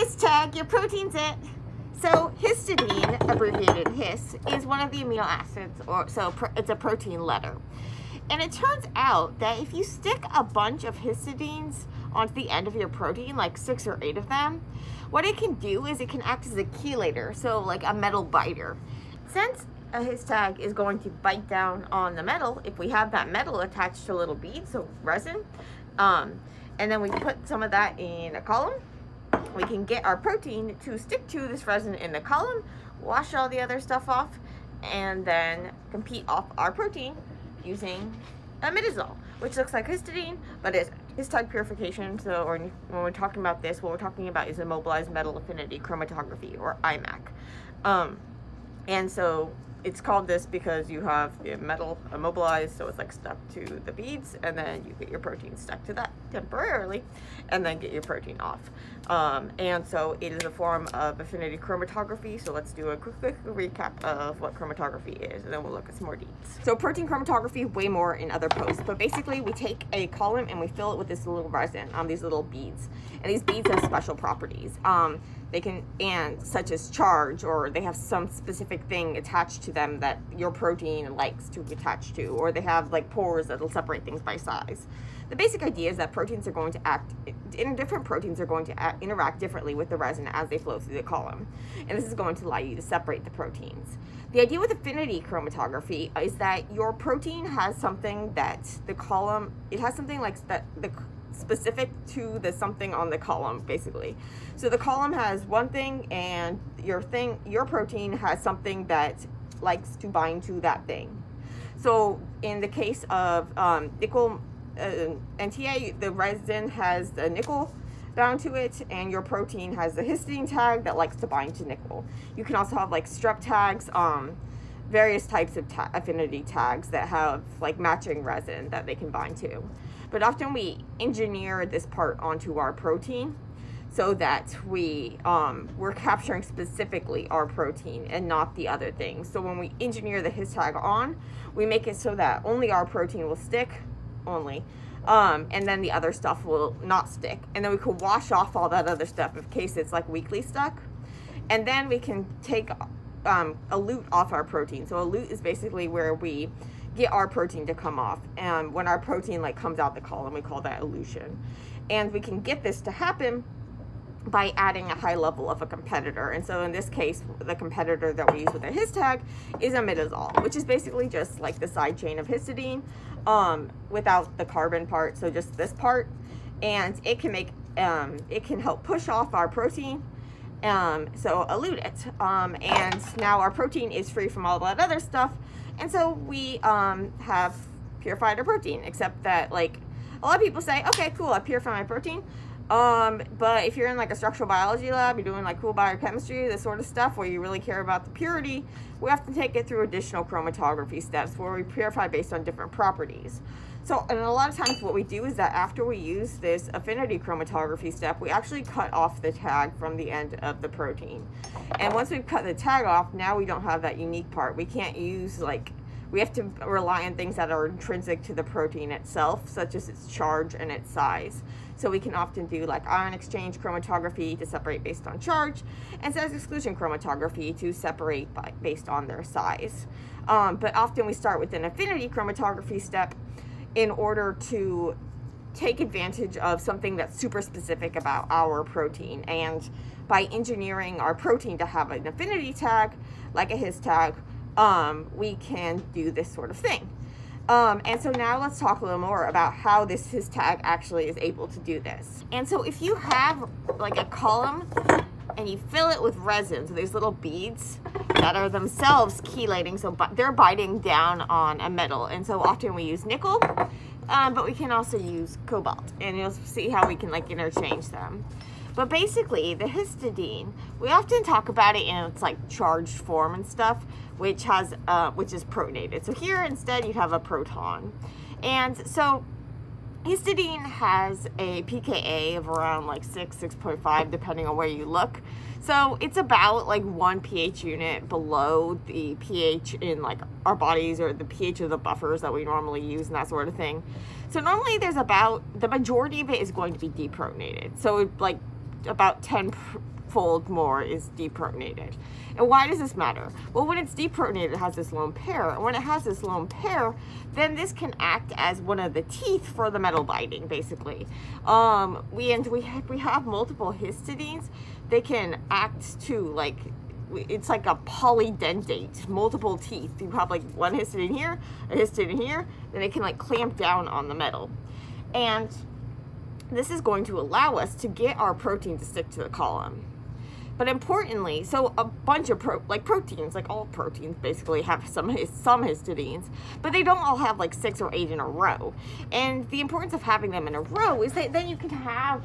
His tag, your protein's it. So histidine, abbreviated His, is one of the amino acids, it's a protein letter. And it turns out that if you stick a bunch of histidines onto the end of your protein, like 6 or 8 of them, what it can do is it can act as a chelator, so like a metal biter. Since a His tag is going to bite down on the metal, if we have that metal attached to a little bead, so resin, and then we put some of that in a column, we can get our protein to stick to this resin in the column, wash all the other stuff off, and then compete off our protein using imidazole, which looks like histidine, but it's His tag purification. So when we're talking about this, what we're talking about is Immobilized metal affinity chromatography, or IMAC. And so it's called this because you have the metal immobilized, so it's like stuck to the beads, and then you get your protein stuck to that temporarily, and then get your protein off. And so it is a form of affinity chromatography. So let's do a quick recap of what chromatography is, and then we'll look at some more deets. So protein chromatography, way more in other posts, but basically we take a column and we fill it with this little resin, these little beads, and these beads have special properties. They can, such as charge, or they have some specific thing attached to them that your protein likes to attach to, or they have like pores that'll separate things by size. The basic idea is that proteins are going to different proteins are going to interact differently with the resin as they flow through the column, and this is going to allow you to separate the proteins. The idea with affinity chromatography is that your protein has something that the column, it has something like that specific to the something on the column, basically. So the column has one thing, and your protein has something that likes to bind to that thing. So in the case of nickel NTA, the resin has the nickel bound to it, and your protein has the histidine tag that likes to bind to nickel. You can also have like strep tags, various types of affinity tags that have like matching resin that they can bind to. But often we engineer this part onto our protein so that we're capturing specifically our protein and not the other things. So when we engineer the His tag on, we make it so that only our protein will stick, and then the other stuff will not stick. And then we could wash off all that other stuff in case it's like weakly stuck. And then we can take a lute off our protein. So a lute is basically where we get our protein to come off, and when our protein like comes out the column, we call that elution. And we can get this to happen by adding a high level of a competitor. And so in this case, the competitor that we use with the His tag is imidazole, which is basically just like the side chain of histidine without the carbon part, so just this part. And it can make it can help push off our protein, so elute it, and now our protein is free from all that other stuff. And so we have purified our protein, except that like a lot of people say, okay, cool, I purified my protein. But if you're in like a structural biology lab, you're doing like cool biochemistry, this sort of stuff where you really care about the purity, we have to take it through additional chromatography steps where we purify based on different properties. So, and a lot of times what we do is that after we use this affinity chromatography step, we actually cut off the tag from the end of the protein. And once we've cut the tag off, now we don't have that unique part. We can't use like, we have to rely on things that are intrinsic to the protein itself, such as its charge and its size. So we can often do like ion exchange chromatography to separate based on charge, and size exclusion chromatography to separate based on their size. But often we start with an affinity chromatography step in order to take advantage of something that's super specific about our protein. And by engineering our protein to have an affinity tag, like a His tag, we can do this sort of thing. And so now let's talk a little more about how this His tag actually is able to do this. And so if you have like a column and you fill it with resin, so these little beads that are themselves chelating, so they're biting down on a metal. And so often we use nickel, but we can also use cobalt, and you'll see how we can like interchange them. But basically the histidine, we often talk about it in its like charged form and stuff, which is protonated. So here instead you have a proton. And so histidine has a pKa of around like 6.5, depending on where you look. So it's about like 1 pH unit below the pH in like our bodies, or the pH of the buffers that we normally use and that sort of thing. So normally there's about, the majority of it is going to be deprotonated. So like about 10 fold more is deprotonated. And why does this matter? Well, when it's deprotonated, it has this lone pair. And when it has this lone pair, then this can act as one of the teeth for the metal binding, basically. We have multiple histidines. They can act too, like, it's like a polydentate, multiple teeth. You have like one histidine here, a histidine here, then it can like clamp down on the metal. And this is going to allow us to get our protein to stick to the column. But importantly, so a bunch of proteins, like all proteins basically have some histidines, but they don't all have like 6 or 8 in a row. And the importance of having them in a row is that then you can have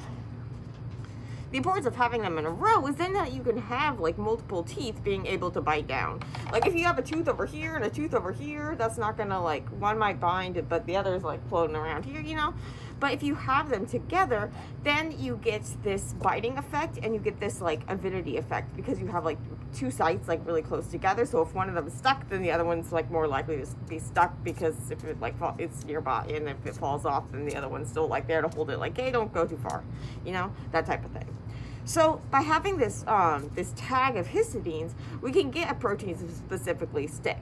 like multiple teeth being able to bite down. Like if you have a tooth over here and a tooth over here, that's not gonna, like, one might bind, but the other is like floating around here, you know? But if you have them together, then you get this biting effect and you get this like avidity effect, because you have like 2 sites like really close together. So if one of them is stuck, then the other one's like more likely to be stuck, because if it like it's nearby, and if it falls off, then the other one's still like there to hold it, like, hey, don't go too far, you know, that type of thing. So by having this this tag of histidines, we can get a protein to specifically stick.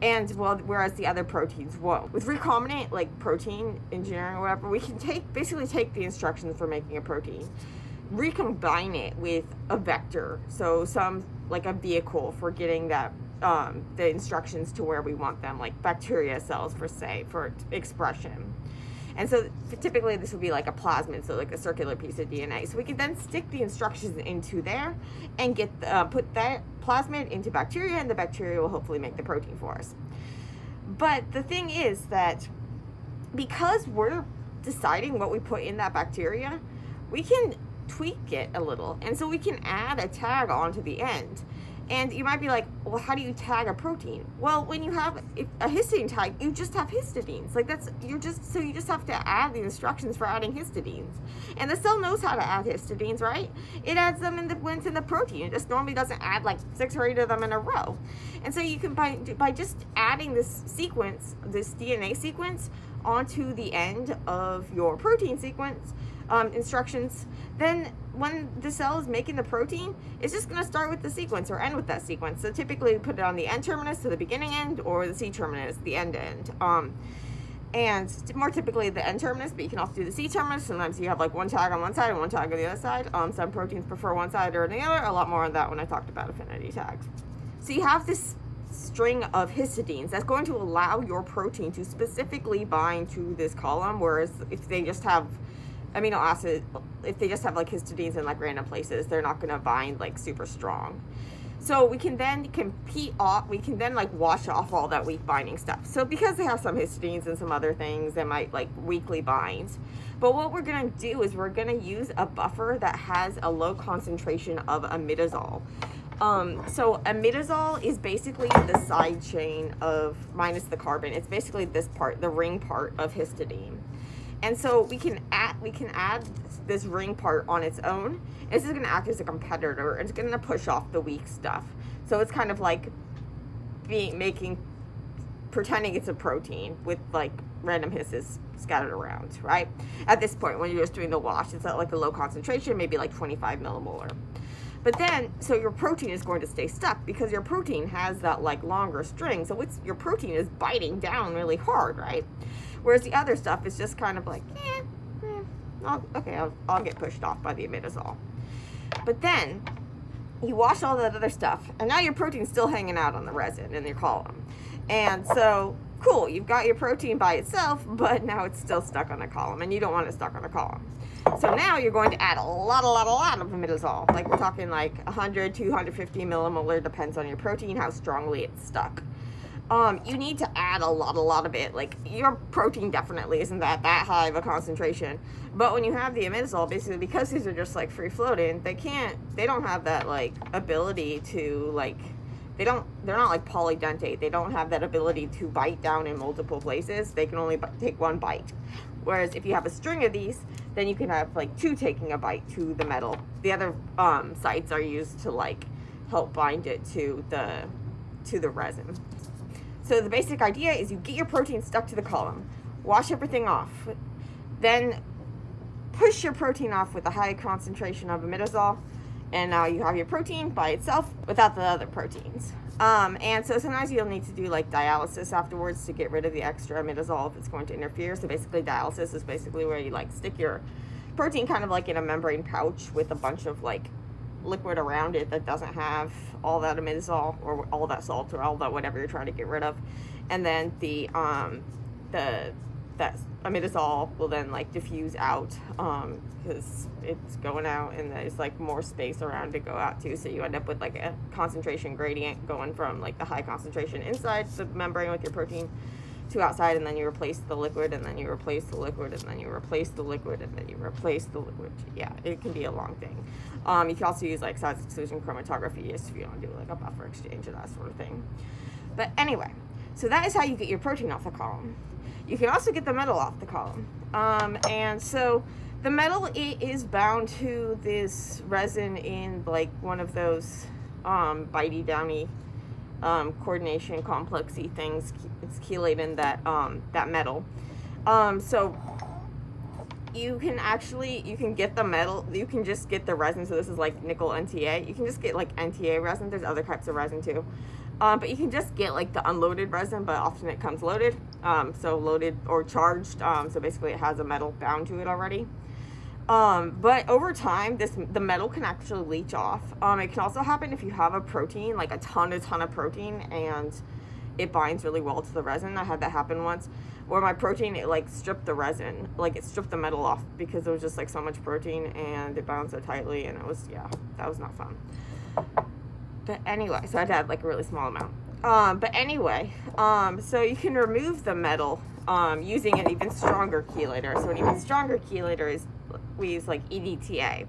And well, whereas the other proteins won't. With recombinant, like protein engineering or whatever, we can basically take the instructions for making a protein, recombine it with a vector, so some like a vehicle for getting that the instructions to where we want them, like bacteria cells for expression. And so typically this would be like a plasmid, so like a circular piece of DNA. So we can then stick the instructions into there and get put that plasmid into bacteria, and the bacteria will hopefully make the protein for us. But the thing is that because we're deciding what we put in that bacteria, we can tweak it a little. And so we can add a tag onto the end. And you might be like, well, how do you tag a protein? Well, when you have a histidine tag, you just have histidines. Like you just have to add the instructions for adding histidines. And the cell knows how to add histidines, right? It adds them when it's in the protein. It just normally doesn't add like 6 or 8 of them in a row. And so you can, by just adding this sequence, this DNA sequence, onto the end of your protein sequence instructions, then when the cell is making the protein, it's just going to start with the sequence or end with that sequence. So typically we put it on the N terminus, so the beginning end, or the C terminus, the end. And more typically the N terminus, but you can also do the C terminus. Sometimes you have like one tag on one side and one tag on the other side. Some proteins prefer one side or the other. A lot more on that when I talked about affinity tags. So you have this string of histidines that's going to allow your protein to specifically bind to this column, whereas if they just have amino acid, if they just have like histidines in like random places, they're not going to bind like super strong. So we can then like wash off all that weak binding stuff. So because they have some histidines and some other things, they might like weakly bind. But what we're going to do is we're going to use a buffer that has a low concentration of imidazole. So imidazole is basically the side chain of, minus the carbon, it's basically this part, the ring part of histidine. And so we can add this ring part on its own. This is going to act as a competitor. It's going to push off the weak stuff. So it's kind of like pretending it's a protein with like random hisses scattered around, right? At this point, when you're just doing the wash, it's at like a low concentration, maybe like 25 millimolar. But then, so your protein is going to stay stuck because your protein has that like longer string. So your protein is biting down really hard, right? Whereas the other stuff is just kind of like, I'll get pushed off by the imidazole. But then you wash all that other stuff, and now your protein's still hanging out on the resin in your column. And so, cool, you've got your protein by itself, but now it's still stuck on a column, and you don't want it stuck on a column. So now you're going to add a lot of imidazole. Like we're talking like 100, 250 millimolar, depends on your protein, how strongly it's stuck. You need to add a lot of it. Like your protein definitely isn't that high of a concentration, but when you have the imidazole, basically because these are just like free floating, they don't have that like ability to like, they're not like polydentate. They don't have that ability to bite down in multiple places. They can only take one bite. Whereas if you have a string of these, then you can have like 2 taking a bite to the metal. The other sites are used to like help bind it to the resin. So the basic idea is you get your protein stuck to the column, wash everything off, then push your protein off with a high concentration of imidazole, And now you have your protein by itself without the other proteins. And so sometimes you'll need to do like dialysis afterwards to get rid of the extra imidazole if it's going to interfere. So basically dialysis is basically where you like stick your protein kind of like in a membrane pouch with a bunch of like liquid around it that doesn't have all that imidazole or all that salt or all that whatever you're trying to get rid of. And then that imidazole will then like diffuse out because it's going out and there's like more space around to go out to, so you end up with like a concentration gradient going from like the high concentration inside the membrane with your protein to outside, and then you replace the liquid, and then you replace the liquid, and then you replace the liquid, and then you replace the liquid. Yeah, it can be a long thing. You can also use like size exclusion chromatography if you don't do like a buffer exchange or that sort of thing. But anyway, so that is how you get your protein off the column. You can also get the metal off the column. And so the metal is bound to this resin in like one of those bitey downy coordination complexy things. It's chelated in that metal. So you can get the metal, you can just get the resin. So this is like nickel NTA. You can just get like NTA resin. There's other types of resin too. But you can just get like the unloaded resin, but often it comes loaded. So loaded or charged. So basically it has a metal bound to it already. But over time, the metal can actually leach off. It can also happen if you have a protein, like a ton of protein, and it binds really well to the resin. I had that happen once, where my protein, it like stripped the resin, like it stripped the metal off because there was just like so much protein and it bound so tightly, and it was, yeah, that was not fun. But anyway, so I had to add like a really small amount. But anyway, so you can remove the metal using an even stronger chelator. So an even stronger chelator is, we use like EDTA.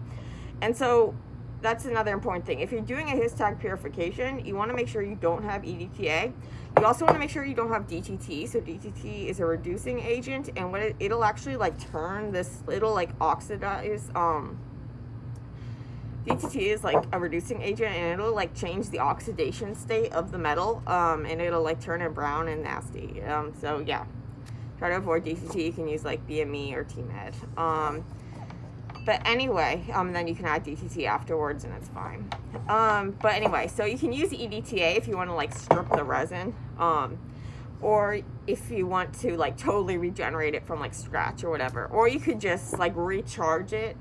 And so that's another important thing. If you're doing a Histidine purification, you want to make sure you don't have EDTA. You also want to make sure you don't have DTT. So DTT is a reducing agent, and what it'll actually like turn this, it'll like oxidize. DTT is like a reducing agent, and it'll like change the oxidation state of the metal, and it'll like turn it brown and nasty. So yeah, try to avoid DTT. You can use like BME or TMED. But anyway, then you can add DTT afterwards and it's fine. But anyway, so you can use EDTA if you want to like strip the resin, or if you want to like totally regenerate it from like scratch or whatever, or you could just like recharge it.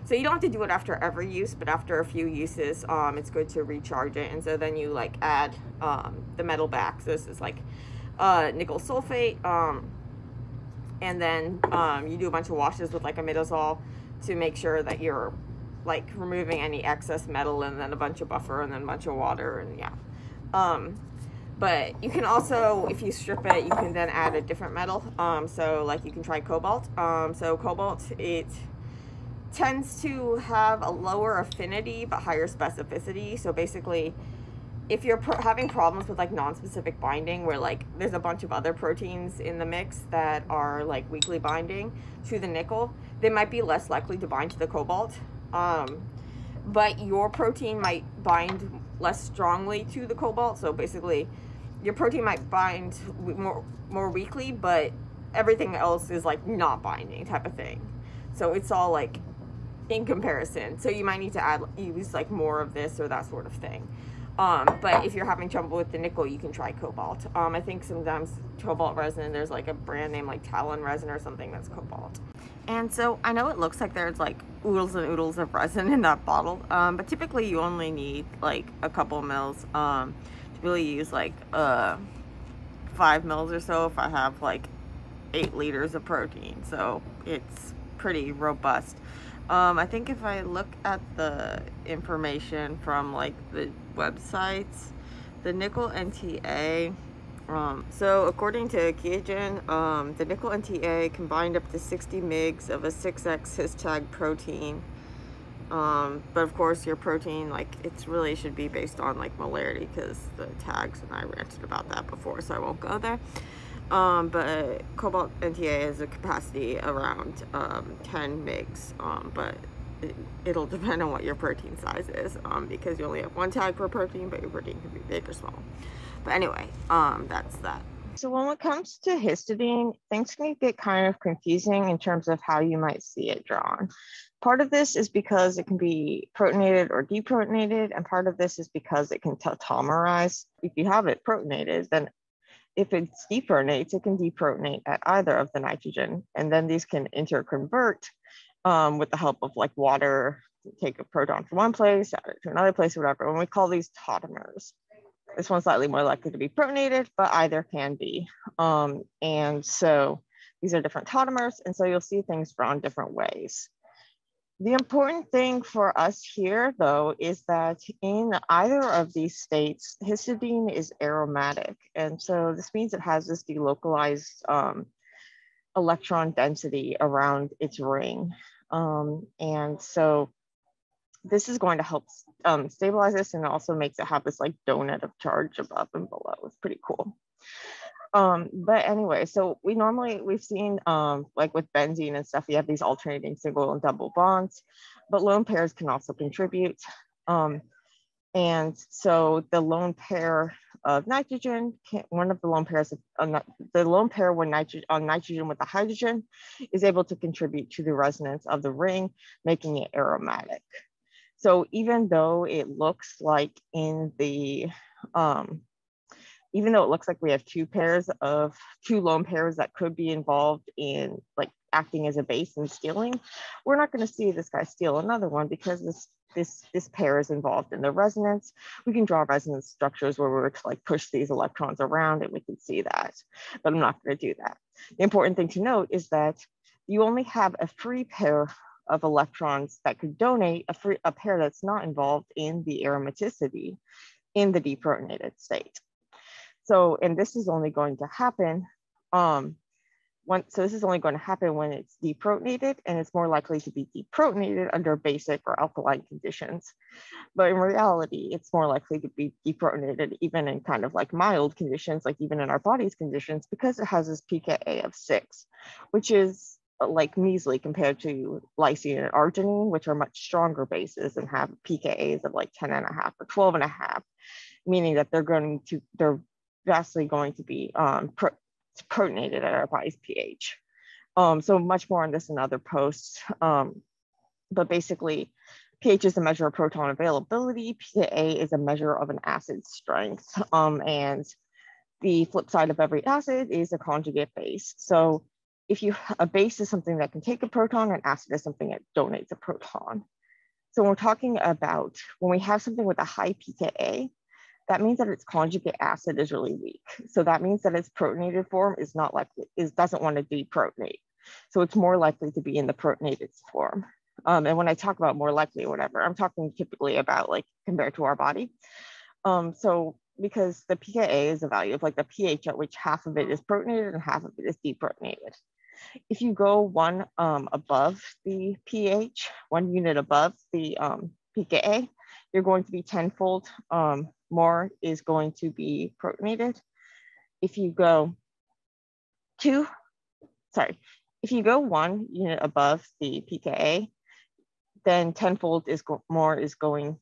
So you don't have to do it after every use, but after a few uses, it's good to recharge it. And so then you like add the metal back. So this is like nickel sulfate, and then you do a bunch of washes with like imidazole to make sure that you're like removing any excess metal, and then a bunch of buffer, and then a bunch of water, and yeah. But you can also, if you strip it, you can then add a different metal. So like you can try cobalt. So cobalt, it tends to have a lower affinity but higher specificity. So basically, if you're having problems with like non-specific binding, where like there's a bunch of other proteins in the mix that are like weakly binding to the nickel, they might be less likely to bind to the cobalt. But your protein might bind less strongly to the cobalt. So basically, your protein might bind more weakly, but everything else is like not binding type of thing. So it's all like in comparison. So you might need to use like more of this or that sort of thing. But if you're having trouble with the nickel, you can try cobalt. I think sometimes cobalt resin, there's like a brand name like Talon resin or something that's cobalt. And so I know it looks like there's like oodles and oodles of resin in that bottle, but typically you only need like a couple mils. To really use like 5 mils or so if I have like 8 liters of protein. So it's pretty robust. I think if I look at the information from like the websites, the nickel NTA, so according to Keogen, the nickel NTA can bind up to 60 mgs of a 6X histag protein. But of course your protein, like it's really should be based on like molarity, because the tags, and I ranted about that before, so I won't go there. But cobalt NTA has a capacity around 10 mgs, but it'll depend on what your protein size is, because you only have one tag per protein, but your protein can be big or small. But anyway, that's that. So when it comes to histidine, things can get kind of confusing in terms of how you might see it drawn. Part of this is because it can be protonated or deprotonated, and part of this is because it can tautomerize. If you have it protonated, then if it deprotonates, it can deprotonate at either of the nitrogen, and then these can interconvert with the help of like water, take a proton from one place, add it to another place, or whatever, and we call these tautomers. This one's slightly more likely to be protonated, but either can be. And so these are different tautomers, and so you'll see things drawn different ways. The important thing for us here, though, is that in either of these states, histidine is aromatic. And so this means it has this delocalized electron density around its ring. And so this is going to help stabilize this, and it also makes it have this like donut of charge above and below. It's pretty cool. But anyway, so we've seen like with benzene and stuff, you have these alternating single and double bonds, but lone pairs can also contribute. And so the lone pair of nitrogen, one of the lone pairs, the lone pair when nitrogen with the hydrogen is able to contribute to the resonance of the ring, making it aromatic. So even though it looks like in the, even though it looks like we have two lone pairs that could be involved in like acting as a base and stealing, we're not going to see this guy steal another one because this pair is involved in the resonance. We can draw resonance structures where we're to like push these electrons around and we can see that, but I'm not going to do that. The important thing to note is that you only have a free pair of electrons that could donate a pair that's not involved in the aromaticity in the deprotonated state. So, and this is only going to happen when it's deprotonated, and it's more likely to be deprotonated under basic or alkaline conditions. But in reality, it's more likely to be deprotonated even in kind of like mild conditions, like even in our body's conditions, because it has this pKa of 6, which is like measly compared to lysine and arginine, which are much stronger bases and have pKa's of like 10.5 or 12.5, meaning that they're vastly going to be protonated at our body's pH. So much more on this in other posts, but basically pH is a measure of proton availability, pKa is a measure of an acid strength, and the flip side of every acid is a conjugate base. So if a base is something that can take a proton, an acid is something that donates a proton. So when we're talking about when we have something with a high pKa, that means that its conjugate acid is really weak. So that means that its protonated form doesn't want to deprotonate. So it's more likely to be in the protonated form. And when I talk about more likely or whatever, I'm talking typically about like compared to our body. So because the pKa is a value of like the pH at which half of it is protonated and half of it is deprotonated. If you go one above the pH, 1 unit above the pKa, you're going to be 10-fold more is going to be protonated. If you go 1 unit above the pKa, then 10-fold more is going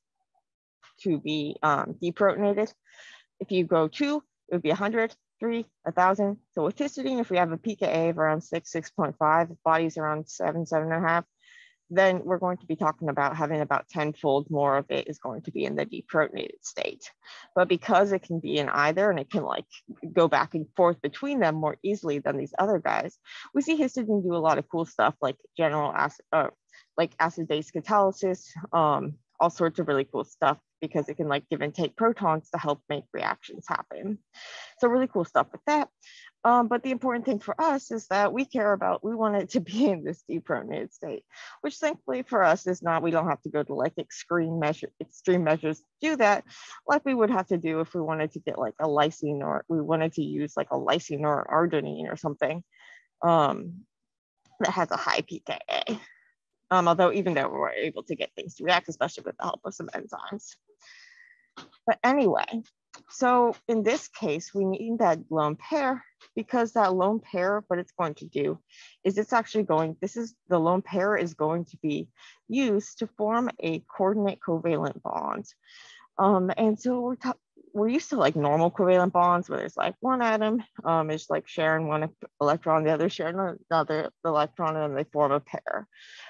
to be deprotonated. If you go 2, it would be 100, 3, 1,000. So with histidine, if we have a pKa of around 6, 6.5, body's around 7, 7.5, then we're going to be talking about having about 10-fold more of it is going to be in the deprotonated state. But because it can be in either and it can like go back and forth between them more easily than these other guys, we see histidine do a lot of cool stuff like general acid, like acid-base catalysis, all sorts of really cool stuff because it can like give and take protons to help make reactions happen. So really cool stuff with that. But the important thing for us is that we want it to be in this deprotonated state, which thankfully for us is not, we don't have to go to like extreme measures to do that, like we would have to do if we wanted to get like a lysine or we wanted to use like a lysine or an arginine or something that has a high pKa. Although even though we're able to get things to react, especially with the help of some enzymes. But anyway, so in this case, we need that lone pair because that lone pair, what it's going to do is the lone pair is going to be used to form a coordinate covalent bond. And so we're used to like normal covalent bonds where there's like one atom is like sharing one electron, the other sharing another electron, and they form a pair.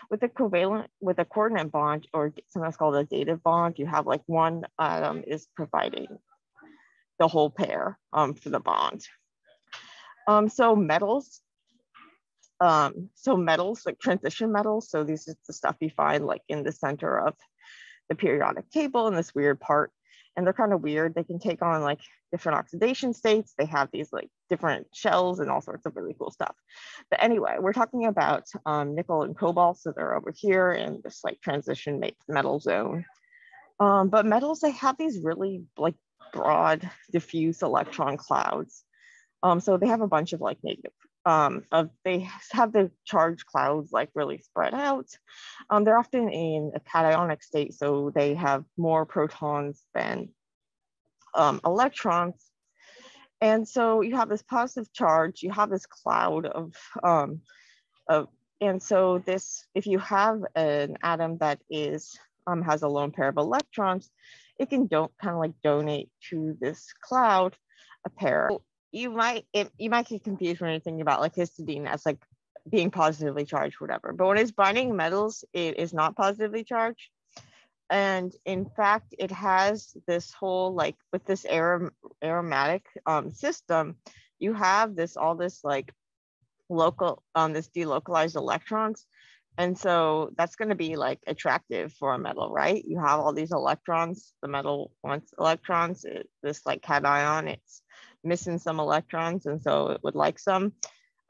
With a coordinate bond, or sometimes called a dative bond, you have like one atom is providing the whole pair for the bond. So metals, like transition metals, so this is the stuff you find like in the center of the periodic table in this weird part. And they're kind of weird. They can take on like different oxidation states. They have these like different shells and all sorts of really cool stuff. But anyway, we're talking about nickel and cobalt. So they're over here in this like transition metal zone. But metals, they have these really like broad diffuse electron clouds. So they have a bunch of like negative, they have the charged clouds like really spread out. They're often in a cationic state, so they have more protons than electrons. And so you have this positive charge, you have this cloud of and so this, if you have an atom that is has a lone pair of electrons, it can kind of like donate to this cloud a pair. You might get confused when you're thinking about like histidine as like being positively charged, whatever. But when it's binding metals, it is not positively charged. And in fact, it has this whole like with this aromatic system, you have all this like local this delocalized electrons. And so that's going to be like attractive for a metal, right? You have all these electrons, the metal wants electrons, this like cation, it's missing some electrons, and so it would like some.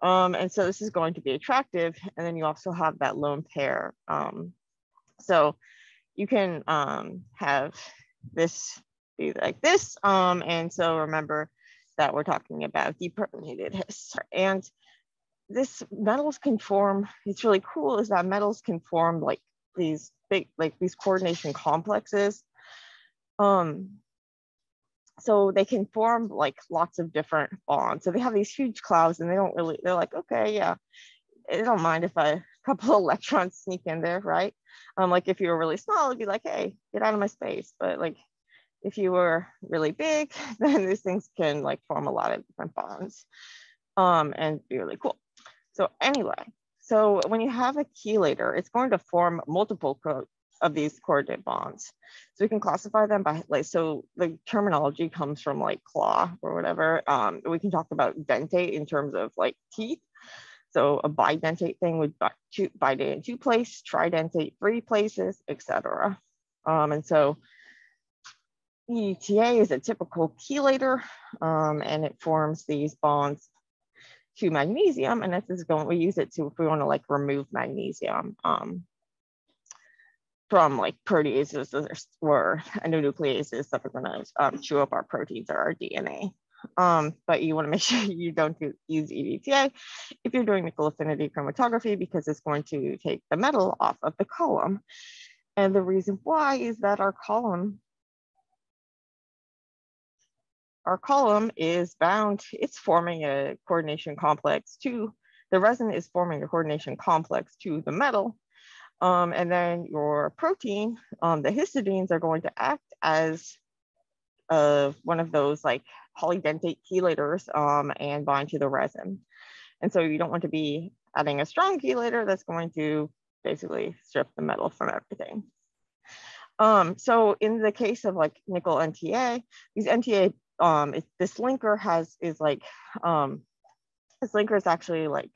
And so this is going to be attractive. And then you also have that lone pair. So you can have this be like this. And so remember that we're talking about deprotonated His. And this metals can form, it's really cool is that metals can form like these big, like these coordination complexes. So they can form like lots of different bonds. So they have these huge clouds and they're like, okay, yeah, I don't mind if a couple of electrons sneak in there, right? Like if you were really small, it'd be like, hey, get out of my space. But like if you were really big, then these things can like form a lot of different bonds and be really cool. So anyway, so when you have a chelator, it's going to form multiple of these coordinate bonds. So we can classify them by like, so the terminology comes from like claw or whatever. We can talk about dentate in terms of like teeth. So a bidentate thing would bidentate in 2 places, tridentate 3 places, etc. And so ETA is a typical chelator, and it forms these bonds to magnesium, and this is we use it to if we want to like remove magnesium from like proteases or endonucleases that are going to chew up our proteins or our DNA. But you want to make sure you don't use EDTA if you're doing nickel affinity chromatography, because it's going to take the metal off of the column. And the reason why is that our column is bound, it's forming a coordination complex to, the resin is forming a coordination complex to the metal. And then your protein, the histidines are going to act as one of those like polydentate chelators and bind to the resin. And so you don't want to be adding a strong chelator that's going to basically strip the metal from everything. So in the case of like nickel NTA, these NTA, this linker this linker is actually like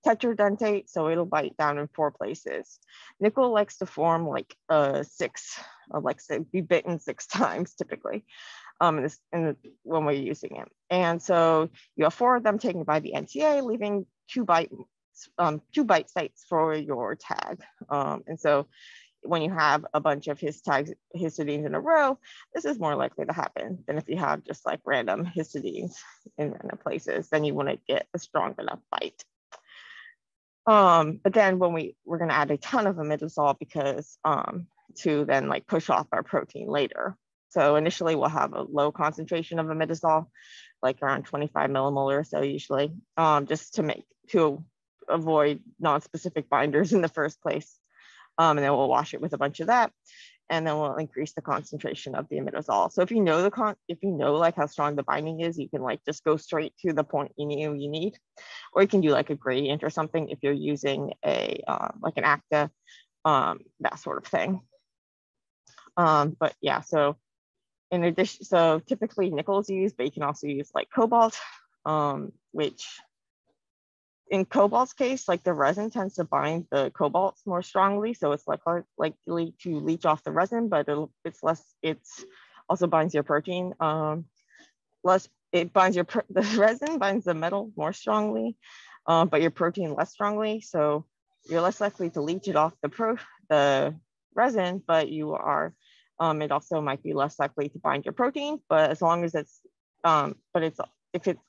tetradentate, so it'll bite down in 4 places. Nickel likes to form like 6, or like be bitten 6 times typically when we're using it. And so you have 4 of them taken by the NTA, leaving 2 bite sites for your tag. And so when you have a bunch of histidines in a row, this is more likely to happen than if you have just like random histidines in random places. Then you want to get a strong enough bite. But then when we're going to add a ton of imidazole because to then like push off our protein later. So initially we'll have a low concentration of imidazole, like around 25 millimolar or so usually, just to avoid non-specific binders in the first place. And then we'll wash it with a bunch of that. and then we'll increase the concentration of the imidazole. So if you know like how strong the binding is, you can like just go straight to the point you need, or you can do like a gradient or something if you're using a like an acta, that sort of thing. But yeah, so in addition, so typically nickel is used, but you can also use like cobalt, which in cobalt's case, like the resin tends to bind the cobalt more strongly, so it's likely to leach off the resin, but it's also binds your protein less. It binds the resin binds the metal more strongly, but your protein less strongly. So you're less likely to leach it off the resin, but you are. It also might be less likely to bind your protein, but as long as it's if it's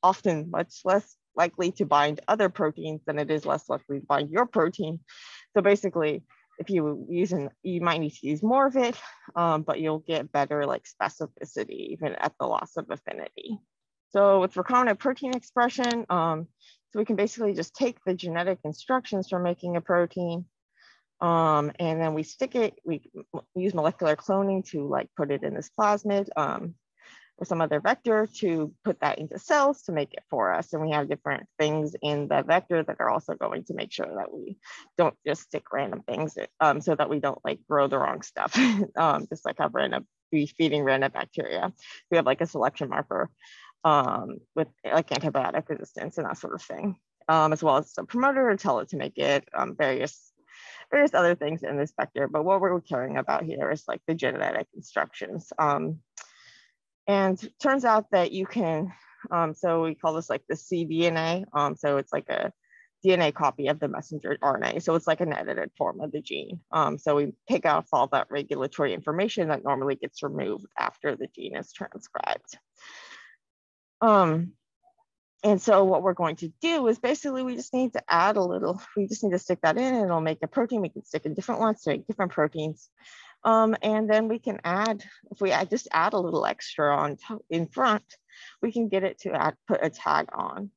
often much less likely to bind other proteins than it is less likely to bind your protein. So basically, if you might need to use more of it, but you'll get better like specificity even at the loss of affinity. So with recombinant protein expression, so we can basically just take the genetic instructions for making a protein, and then we stick it. We use molecular cloning to like put it in this plasmid, or some other vector to put that into cells to make it for us. And we have different things in the vector that are also going to make sure that we don't just stick random things, so that we don't like grow the wrong stuff, just like have feeding random bacteria. We have like a selection marker with like antibiotic resistance and that sort of thing, as well as a promoter to tell it to make it, various other things in this vector. But what we're caring about here is like the genetic instructions. And it turns out that you can, so we call this like the cDNA. So it's like a DNA copy of the messenger RNA. So it's like an edited form of the gene. So we take out all that regulatory information that normally gets removed after the gene is transcribed. And so what we're going to do is basically we just need to add a little, we just need to stick that in and it'll make a protein. We can stick in different ones to make different proteins. And then we can add, if we just add a little extra on in front, we can get it to put a tag on.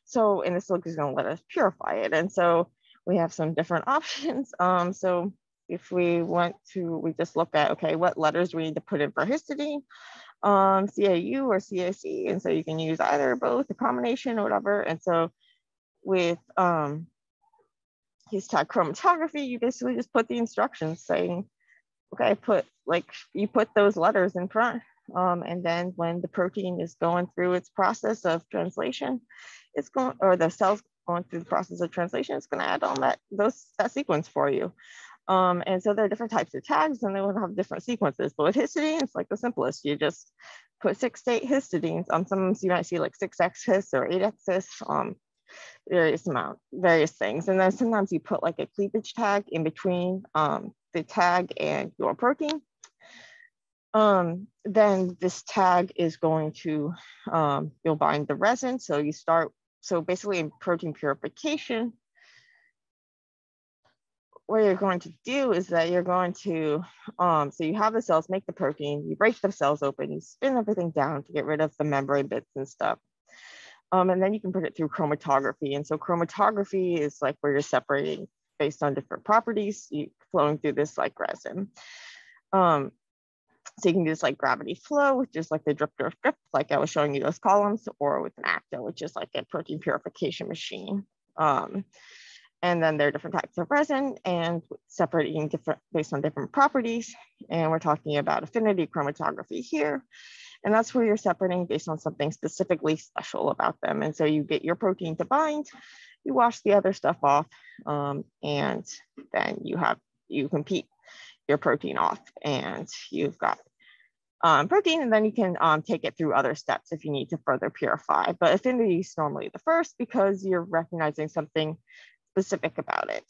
So, and this is going to let us purify it. And so we have some different options. So if we want to, we just look at, okay, what letters we need to put in for histidine, CAU or CAC. And so you can use either or both, a combination or whatever. And so with Histidine chromatography, you basically just put the instructions saying, okay, you put those letters in front, and then when the protein is going through its process of translation, or the cell's going through the process of translation, it's going to add on that sequence for you. And so there are different types of tags, and they will have different sequences. But with histidine, it's like the simplest. You just put 6 to 8 histidines. Sometimes you might see like 6x his or 8x his, various things. And then sometimes you put like a cleavage tag in between the tag and your protein. Then this tag is going to, you'll bind the resin. So basically in protein purification, what you're going to do is that you're going to, so you have the cells make the protein, you break the cells open, you spin everything down to get rid of the membrane bits and stuff. And then you can put it through chromatography. And so chromatography is like where you're separating based on different properties, flowing through this like resin. So you can do this like gravity flow, which is like the drip, drip, drip, like I was showing you those columns, or with an acta, which is like a protein purification machine. And then there are different types of resin and separating based on different properties. And we're talking about affinity chromatography here. And that's where you're separating based on something specifically special about them. And so you get your protein to bind, you wash the other stuff off, and then you compete your protein off, and you've got protein, and then you can take it through other steps if you need to further purify. But affinity is normally the first because you're recognizing something specific about it.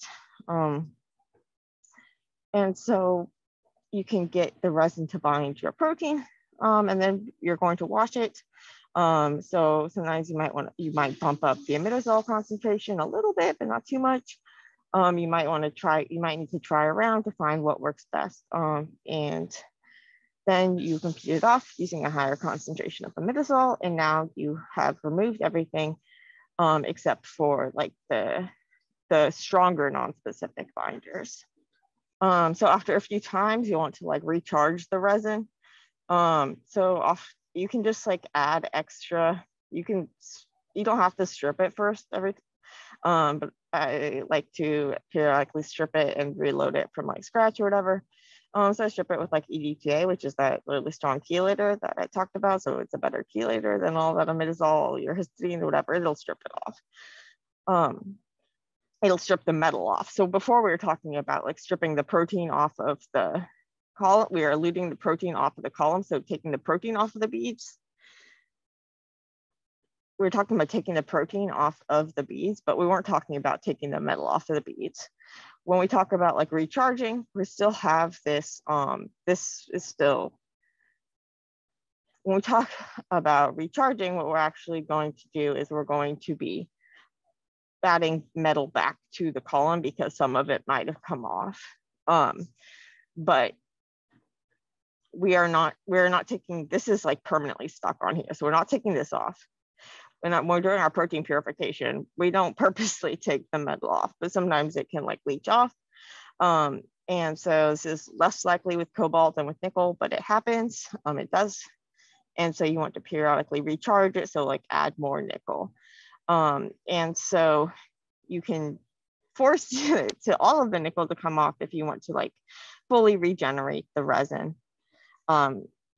And so you can get the resin to bind your protein, and then you're going to wash it. So sometimes you might bump up the imidazole concentration a little bit, but not too much. You might need to try around to find what works best. And then you compete it off using a higher concentration of imidazole. And now you have removed everything except for like the stronger non-specific binders. So after a few times, you want to like recharge the resin. You can just like add extra. You don't have to strip it first but I like to periodically strip it and reload it from like scratch or whatever. So I strip it with like EDTA, which is that really strong chelator that I talked about. So it's a better chelator than all that imidazole, your histidine or whatever. It'll strip it off. It'll strip the metal off. So before we were talking about like stripping the protein off of the column, we are eluting the protein off of the column. So taking the protein off of the beads. We were talking about taking the protein off of the beads, but we weren't talking about taking the metal off of the beads. When we talk about like recharging, we still have this, when we talk about recharging, what we're actually going to do is we're going to be adding metal back to the column because some of it might have come off. But we're not taking, this is like permanently stuck on here. So we're not taking this off. When we're doing our protein purification, we don't purposely take the metal off, but sometimes it can like leach off. And so this is less likely with cobalt than with nickel, but it happens, it does. And so you want to periodically recharge it. So like add more nickel. And so you can force to all of the nickel to come off if you want to like fully regenerate the resin,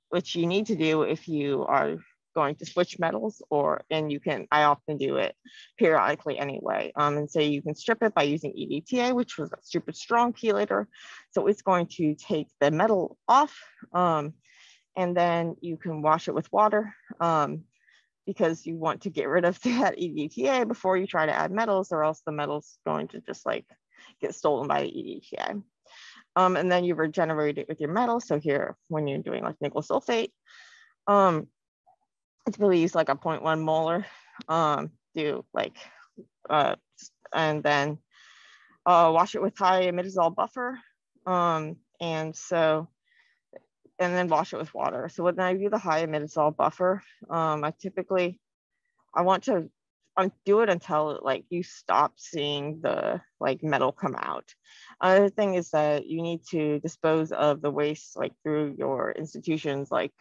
which you need to do if you are going to switch metals, I often do it periodically anyway. And so you can strip it by using EDTA, which was a super strong chelator. So it's going to take the metal off, and then you can wash it with water, because you want to get rid of that EDTA before you try to add metals, or else the metal's going to just like get stolen by the EDTA. And then you regenerate it with your metal. So here, when you're doing like nickel sulfate, typically use like a 0.1 molar, and then wash it with high imidazole buffer. And then wash it with water. So when I do the high imidazole buffer, I want to do it until like you stop seeing the like metal come out. Another thing is that you need to dispose of the waste like through your institution's like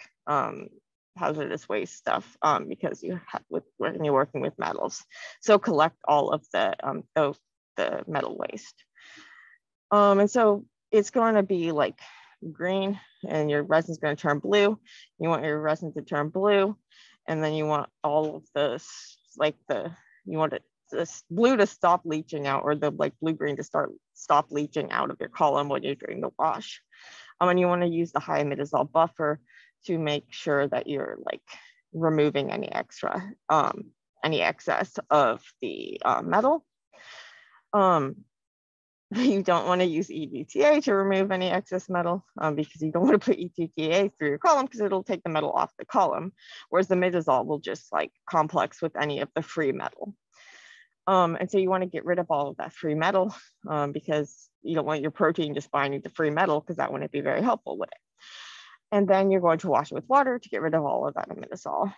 hazardous waste stuff, because when you're working with metals. So collect all of the metal waste. And so it's going to be like green, and your resin is going to turn blue. You want your resin to turn blue, and then you want all of this, you want this blue to stop leaching out, or the like blue-green to stop leaching out of your column when you're doing the wash. And you want to use the high imidazole buffer to make sure that you're like removing any excess of the metal. You don't want to use EDTA to remove any excess metal, because you don't want to put EDTA through your column because it'll take the metal off the column, whereas the imidazole will just like complex with any of the free metal. And so you want to get rid of all of that free metal, because you don't want your protein just binding to free metal, because that wouldn't be very helpful with it. And then you're going to wash it with water to get rid of all of that imidazole.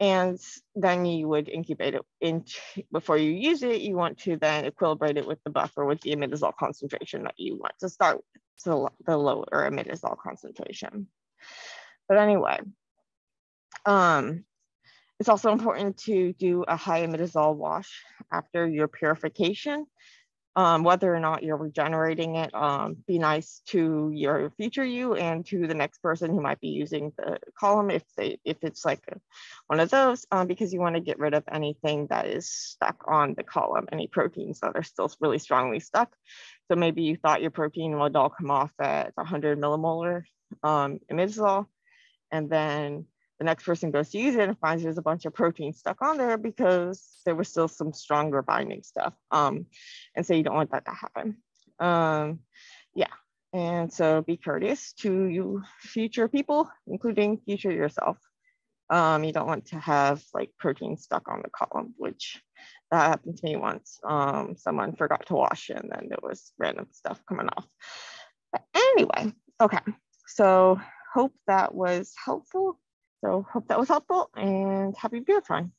And then you would incubate it before you use it. You want to then equilibrate it with the buffer with the imidazole concentration that you want to start with, so the lower imidazole concentration. But anyway, it's also important to do a high imidazole wash after your purification. Whether or not you're regenerating it, be nice to your future you and to the next person who might be using the column if it's like one of those, because you want to get rid of anything that is stuck on the column, any proteins that are still really strongly stuck. So maybe you thought your protein would all come off at 100 millimolar imidazole, and then the next person goes to use it and finds there's a bunch of protein stuck on there because there was still some stronger binding stuff. And so you don't want that to happen. Yeah, and so be courteous to you future people, including future yourself. You don't want to have like protein stuck on the column, which that happened to me once. Someone forgot to wash and then there was random stuff coming off. But anyway, okay, so hope that was helpful. And happy purifying.